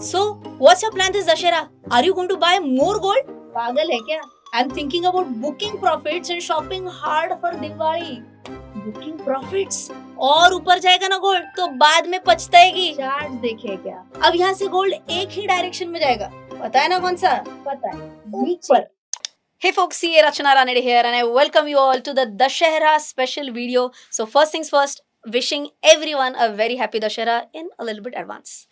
So, what's your plan this Dussehra? Are you going to buy more gold? पागल है क्या? I'm thinking about booking profits and shopping hard for Diwali. Booking profits? और ऊपर जाएगा ना gold तो बाद में पछताएगी. चार्ट देखे क्या? अब यहाँ से गोल्ड एक ही डायरेक्शन में जाएगा. पता है ना कौन सा? पता है. ऊपर. Hey folks, see Rachana Ranade here and I welcome you all to the Dussehra special video. So first things first, wishing everyone a very happy Dussehra in a little bit advance.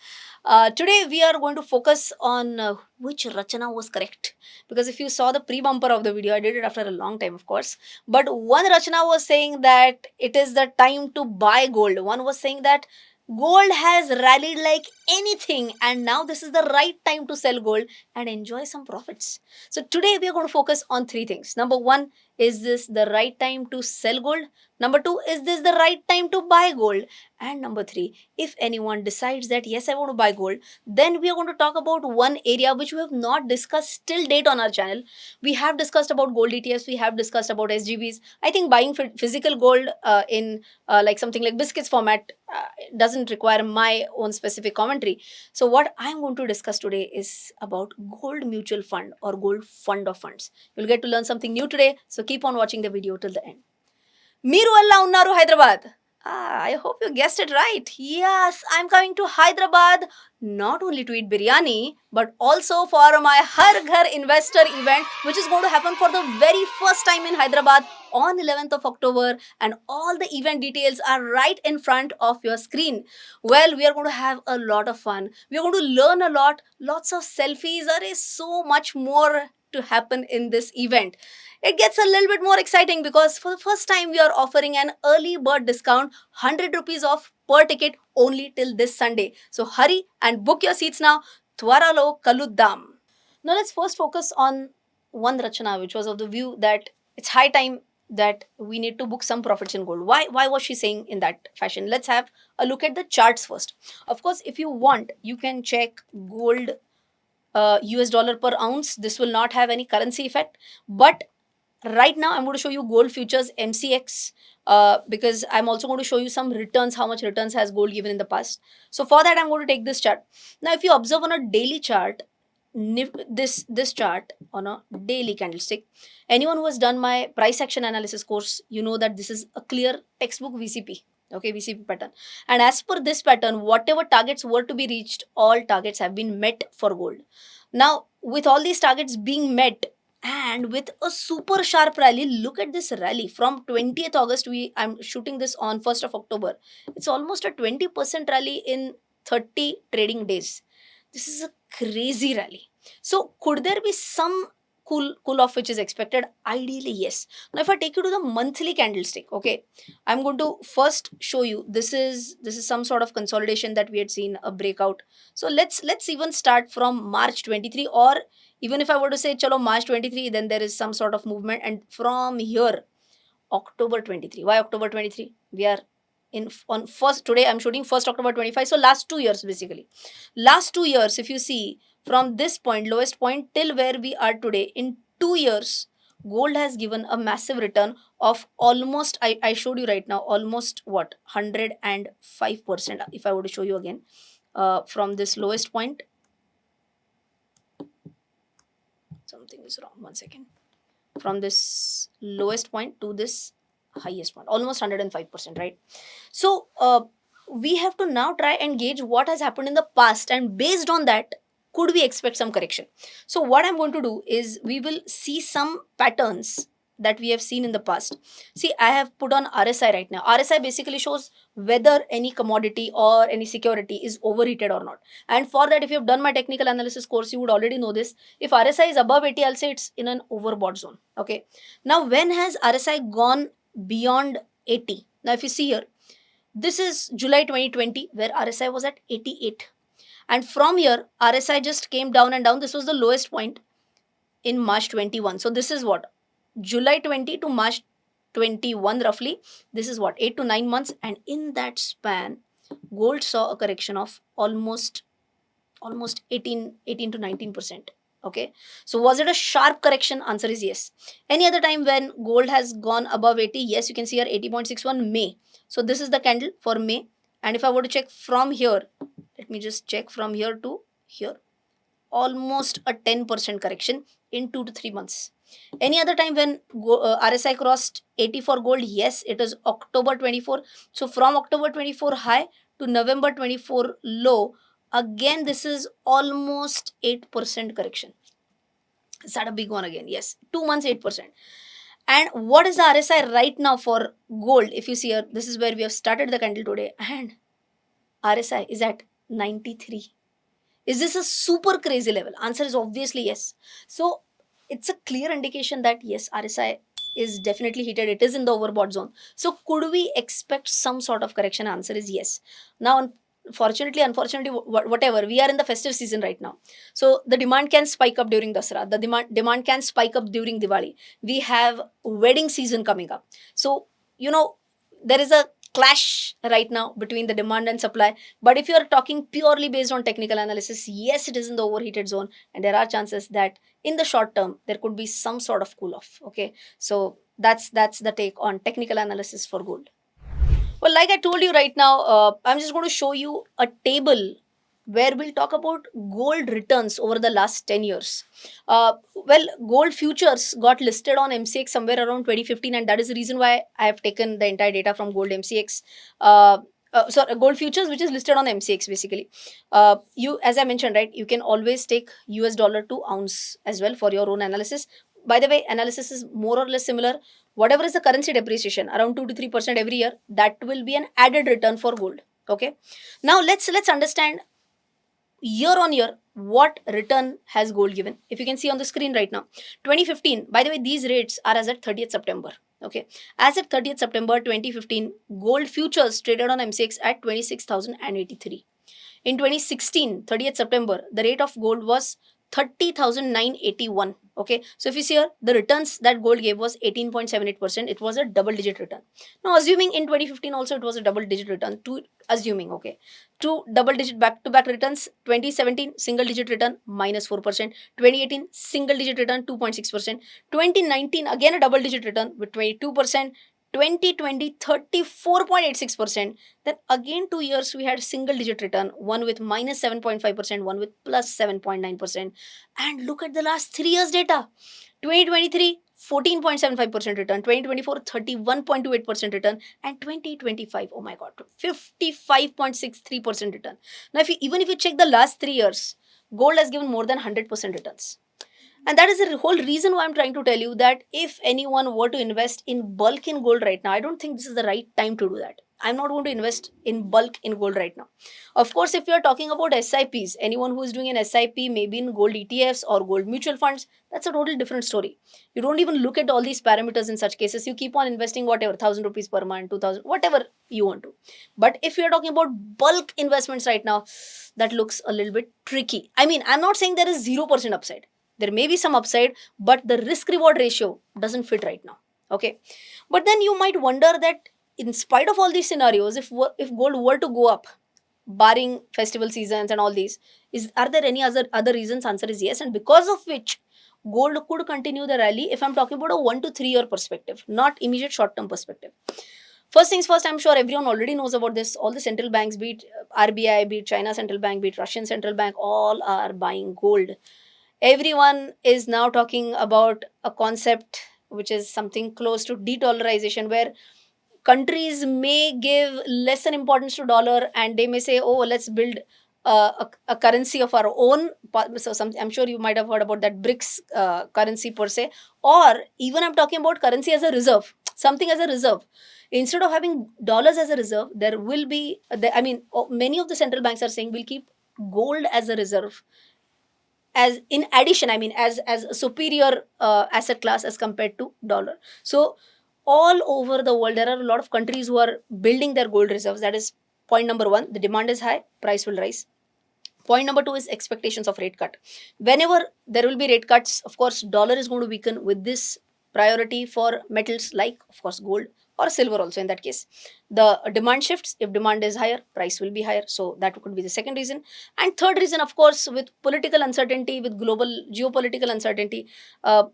Today we are going to focus on which Rachana was correct. Because if you saw the pre-bumper of the video, I did it after a long time of course. But one Rachana was saying that it is the time to buy gold. One was saying that gold has rallied like anything and now this is the right time to sell gold and enjoy some profits. So today we are going to focus on three things. Number one, is this the right time to sell gold? Number two, is this the right time to buy gold? And number three, if anyone decides that yes, I want to buy gold, then we are going to talk about one area which we have not discussed till date on our channel. We have discussed about gold ETFs, we have discussed about SGBs. I think buying physical gold in like something like biscuits format doesn't require my own specific commentary. So what I'm going to discuss today is about gold mutual fund or gold fund of funds. You'll get to learn something new today, so keep on watching the video till the end. Miru alla unnaru Hyderabad. I hope you guessed it right. Yes, I'm coming to Hyderabad not only to eat biryani but also for my Har Ghar Investor event, which is going to happen for the very first time in Hyderabad on 11th of October, and all the event details are right in front of your screen. Well, we are going to have a lot of fun. We are going to learn a lot, lots of selfies. There is so much more to happen in this event. It gets a little bit more exciting because for the first time we are offering an early bird discount, 100 rupees off per ticket only till this Sunday. So hurry and book your seats now. Twaralo Kaluddam. Now let's first focus on one Rachana, which was of the view that it's high time that we need to book some profits in gold. Why was she saying in that fashion? Let's have a look at the charts first. Of course, if you want, you can check gold US dollar per ounce. This will not have any currency effect. But right now, I'm going to show you gold futures MCX because I'm also going to show you some returns, how much returns has gold given in the past. So for that, I'm going to take this chart. Now, if you observe on a daily chart, this chart on a daily candlestick, anyone who has done my price action analysis course, you know that this is a clear textbook VCP. Okay, VCP pattern. And as per this pattern, whatever targets were to be reached, all targets have been met for gold. Now, with all these targets being met, and with a super sharp rally, look at this rally from 20th August. I'm shooting this on 1st of October. It's almost a 20% rally in 30 trading days. This is a crazy rally. So could there be some cool off which is expected? Ideally, yes. Now if I take you to the monthly candlestick, okay, I'm going to first show you this is some sort of consolidation that we had seen, a breakout. So let's even start from March 23, or even if I were to say chalo March 23, then there is some sort of movement, and from here October 23. Why October 23? We are in on first, today I'm shooting 1st October 25. So last 2 years basically. Last 2 years, if you see from this point, lowest point till where we are today, in 2 years, gold has given a massive return of almost, I showed you right now, almost what, 105%. If I were to show you again, from this lowest point, something is wrong, one second, from this lowest point to this highest point, almost 105%, right? So we have to now try and gauge what has happened in the past, and based on that, could we expect some correction? So what I'm going to do is we will see some patterns that we have seen in the past. See, I have put on RSI right now. RSI basically shows whether any commodity or any security is overheated or not. And for that, if you have done my technical analysis course, you would already know this. If RSI is above 80, I'll say it's in an overbought zone. Okay. Now, when has RSI gone beyond 80? Now, if you see here, this is July 2020, where RSI was at 88. And from here, RSI just came down and down. This was the lowest point in March 21. So this is what? July 20 to March 21 roughly. This is what? 8 to 9 months. And in that span, gold saw a correction of almost 18 to 19%. Okay. So was it a sharp correction? Answer is yes. Any other time when gold has gone above 80? Yes, you can see here 80.61 May. So this is the candle for May. And if I were to check from here, let me just check from here to here. Almost a 10% correction in 2 to 3 months. Any other time when RSI crossed 80 for gold? Yes, it is October 24. So from October 24 high to November 24 low, again this is almost 8% correction. Is that a big one again? Yes, 2 months 8%. And what is the RSI right now for gold? If you see here, this is where we have started the candle today, and RSI is at 93. Is this a super crazy level? Answer is obviously yes. So it's a clear indication that yes, RSI is definitely heated. It is in the overbought zone. So could we expect some sort of correction? Answer is yes. Now, fortunately, unfortunately, whatever, we are in the festive season right now. So the demand can spike up during Dussehra. The demand can spike up during Diwali. We have wedding season coming up. So, there is a clash right now between the demand and supply. But if you are talking purely based on technical analysis, yes, it is in the overheated zone, and there are chances that in the short term there could be some sort of cool off. Okay, so that's the take on technical analysis for gold. Well, like I told you right now, I'm just going to show you a table where we'll talk about gold returns over the last 10 years. Well, gold futures got listed on MCX somewhere around 2015, and that is the reason why I have taken the entire data from gold MCX. Gold futures, which is listed on MCX basically. As I mentioned, right, you can always take US dollar to ounce as well for your own analysis. By the way, analysis is more or less similar. Whatever is the currency depreciation, around 2 to 3% every year, that will be an added return for gold. Okay, now let's understand year on year what return has gold given. If you can see on the screen right now, 2015, by the way, these rates are as at 30th September. Okay, as at 30th September 2015, gold futures traded on MCX at 26,083. In 2016, 30th September, the rate of gold was 30,981. Okay, so if you see here, the returns that gold gave was 18.78%. It was a double digit return. Now, assuming in 2015 also it was a double digit return, okay, two double digit back to back returns. 2017 single digit return -4%. 2018 single digit return 2.6%. 2019 again a double digit return with 22%. 2020 34.86%. Then again 2 years we had single digit return, one with -7.5%, one with +7.9%. And look at the last 3 years data. 2023 14.75% return, 2024 31.28% return, and 2025, oh my god, 55.63% return. Now even if you check the last 3 years, gold has given more than 100% returns. And that is the whole reason why I'm trying to tell you that if anyone were to invest in bulk in gold right now, I don't think this is the right time to do that. I'm not going to invest in bulk in gold right now. Of course, if you're talking about SIPs, anyone who is doing an SIP, maybe in gold ETFs or gold mutual funds, that's a totally different story. You don't even look at all these parameters in such cases. You keep on investing whatever, 1,000 rupees per month, 2,000, whatever you want to. But if you're talking about bulk investments right now, that looks a little bit tricky. I mean, I'm not saying there is 0% upside. There may be some upside, but the risk reward ratio doesn't fit right now. Okay, but then you might wonder that in spite of all these scenarios, if gold were to go up, barring festival seasons and all these, are there any other reasons? Answer is yes, and because of which gold could continue the rally if I'm talking about a 1 to 3 year perspective, not immediate short term perspective. First things first, I'm sure everyone already knows about this. All the central banks, be it RBI, be it China central bank, be it Russian central bank, all are buying gold. Everyone is now talking about a concept which is something close to de-dollarization, where countries may give lesser importance to dollar and they may say, oh, let's build a currency of our own. So I'm sure you might have heard about that BRICS currency per se, or even I'm talking about currency as a reserve, something as a reserve. Instead of having dollars as a reserve, there will be many of the central banks are saying we'll keep gold as a reserve, as in addition, as a superior asset class as compared to dollar. So all over the world there are a lot of countries who are building their gold reserves. That is point number one. The demand is high, price will rise. Point number two is expectations of rate cut. Whenever there will be rate cuts, of course dollar is going to weaken, with this priority for metals like, of course, gold or silver also. In that case, the demand shifts. If demand is higher, price will be higher. So that could be the second reason. And third reason, of course, with political uncertainty, with global geopolitical uncertainty,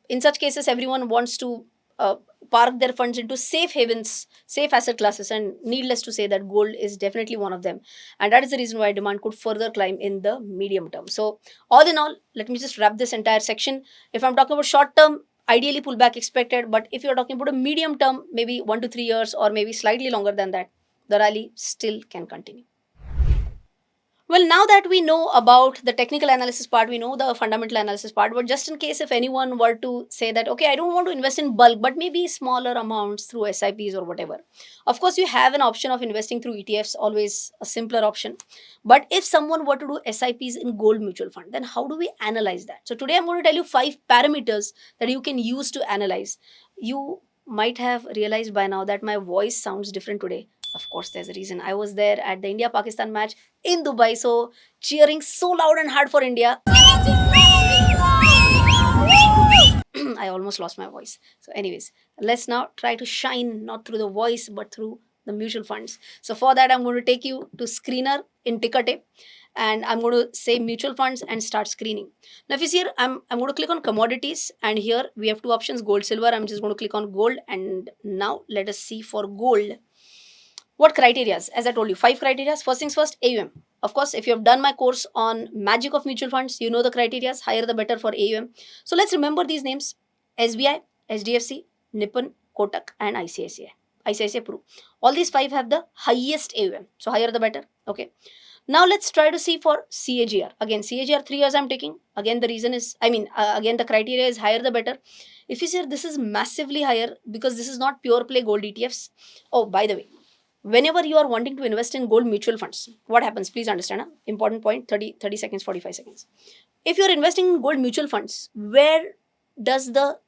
in such cases everyone wants to park their funds into safe havens, safe asset classes, and needless to say that gold is definitely one of them. And that is the reason why demand could further climb in the medium term. So, all in all, let me just wrap this entire section. If I'm talking about short term, ideally pullback expected, but if you're talking about a medium term, maybe 1 to 3 years or maybe slightly longer than that, the rally still can continue. Well, now that we know about the technical analysis part, we know the fundamental analysis part. But just in case if anyone were to say that, okay, I don't want to invest in bulk, but maybe smaller amounts through SIPs or whatever. Of course, you have an option of investing through ETFs, always a simpler option. But if someone were to do SIPs in gold mutual fund, then how do we analyze that? So today I'm going to tell you 5 parameters that you can use to analyze. You might have realized by now that my voice sounds different today. Of course, there's a reason. I was there at the India Pakistan match in Dubai. So cheering so loud and hard for India. I almost lost my voice. So, anyways, let's now try to shine not through the voice but through the mutual funds. So, for that, I'm going to take you to screener in Tickete and I'm going to say mutual funds and start screening. Now, if you see here, I'm going to click on commodities and here we have two options gold, silver. I'm just going to click on gold and now let us see for gold. What criterias? As I told you, 5 criterias. First things first, AUM. Of course, if you have done my course on magic of mutual funds, you know the criterias. Higher the better for AUM. So let's remember these names: SBI, HDFC, Nippon, Kotak, and ICICI. ICICI Pru. All these 5 have the highest AUM. So higher the better. Okay. Now let's try to see for CAGR. Again, CAGR 3 years I'm taking. Again, the reason is, again, the criteria is higher the better. If you see here, this is massively higher because this is not pure play gold ETFs. Oh, by the way, whenever you are wanting to invest in gold mutual funds, what happens? Please understand. Important point, 30 seconds, 45 seconds. If you're investing in gold mutual funds, where does the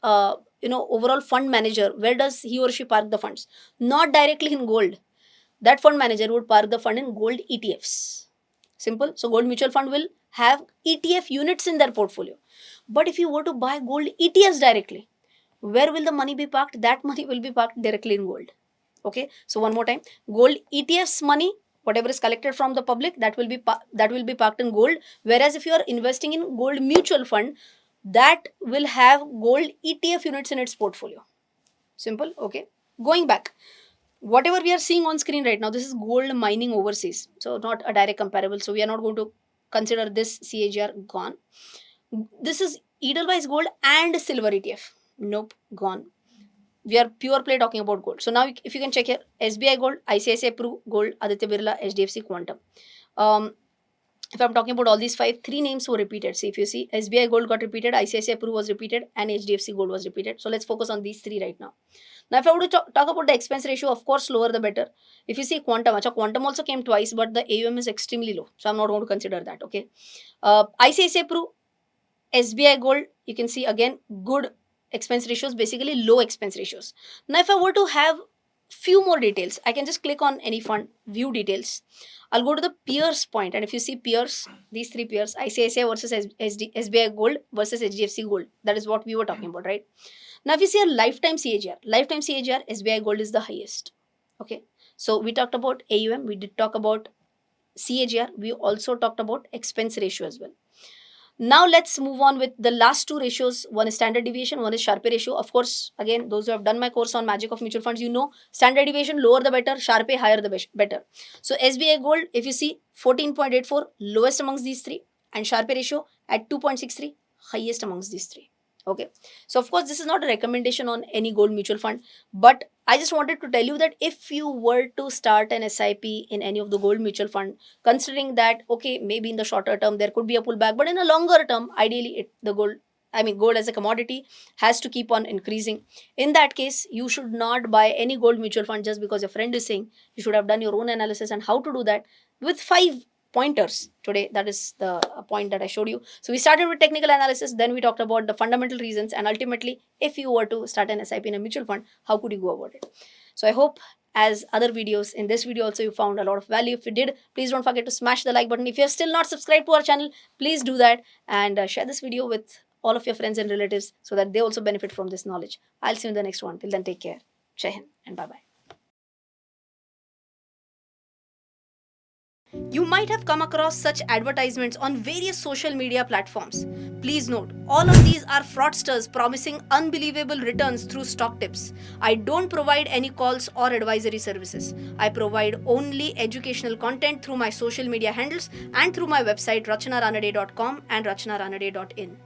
overall fund manager, where does he or she park the funds? Not directly in gold. That fund manager would park the fund in gold ETFs. Simple. So gold mutual fund will have ETF units in their portfolio. But if you were to buy gold ETFs directly, where will the money be parked? That money will be parked directly in gold. Okay, so one more time, gold ETFs money, whatever is collected from the public, that will be parked in gold. Whereas if you are investing in gold mutual fund, that will have gold ETF units in its portfolio. Simple. Okay, going back, whatever we are seeing on screen right now, this is gold mining overseas, so not a direct comparable. So we are not going to consider this CAGR, gone. This is Edelweiss gold and silver ETF. Nope, gone. We are pure play talking about gold. So now if you can check here, SBI gold, ICICI Pru gold, Aditya Birla, HDFC Quantum. If I'm talking about all these 5, 3 names were repeated. See, if you see, SBI gold got repeated, ICICI Pru was repeated, and HDFC gold was repeated. So let's focus on these 3 right now. Now, if I were to talk about the expense ratio, of course, lower the better. If you see Quantum, Quantum also came twice, but the AUM is extremely low. So I'm not going to consider that. Okay. ICICI Pru, SBI gold, you can see again good expense ratios, basically low expense ratios. Now, if I were to have few more details, I can just click on any fund, view details. I'll go to the peers point, and if you see peers, these 3 peers, ICICI versus SBI gold versus HDFC gold, that is what we were talking about, right? Now, if you see a lifetime CAGR, SBI gold is the highest. Okay, so we talked about AUM, we did talk about CAGR, we also talked about expense ratio as well. Now let's move on with the last 2 ratios. One is standard deviation, one is Sharpe ratio. Of course, again, those who have done my course on magic of mutual funds, you know standard deviation, lower the better, Sharpe higher the better. So SBI gold, if you see 14.84, lowest amongst these 3, and Sharpe ratio at 2.63, highest amongst these 3. Okay, so of course this is not a recommendation on any gold mutual fund, but I just wanted to tell you that if you were to start an SIP in any of the gold mutual fund, considering that okay, maybe in the shorter term there could be a pullback, but in a longer term, ideally gold as a commodity has to keep on increasing. In that case, you should not buy any gold mutual fund just because your friend is saying. You should have done your own analysis, and how to do that with 5 pointers today. That is the point that I showed you. So we started with technical analysis, then we talked about the fundamental reasons, and ultimately, if you were to start an SIP in a mutual fund, how could you go about it? So I hope, as other videos, in this video also you found a lot of value. If you did, please don't forget to smash the like button. If you're still not subscribed to our channel, please do that, and share this video with all of your friends and relatives so that they also benefit from this knowledge. I'll see you in the next one. Till then, take care. Jai Hind and bye bye. You might have come across such advertisements on various social media platforms. Please note, all of these are fraudsters promising unbelievable returns through stock tips. I don't provide any calls or advisory services. I provide only educational content through my social media handles and through my website rachanaranade.com and rachanaranade.in.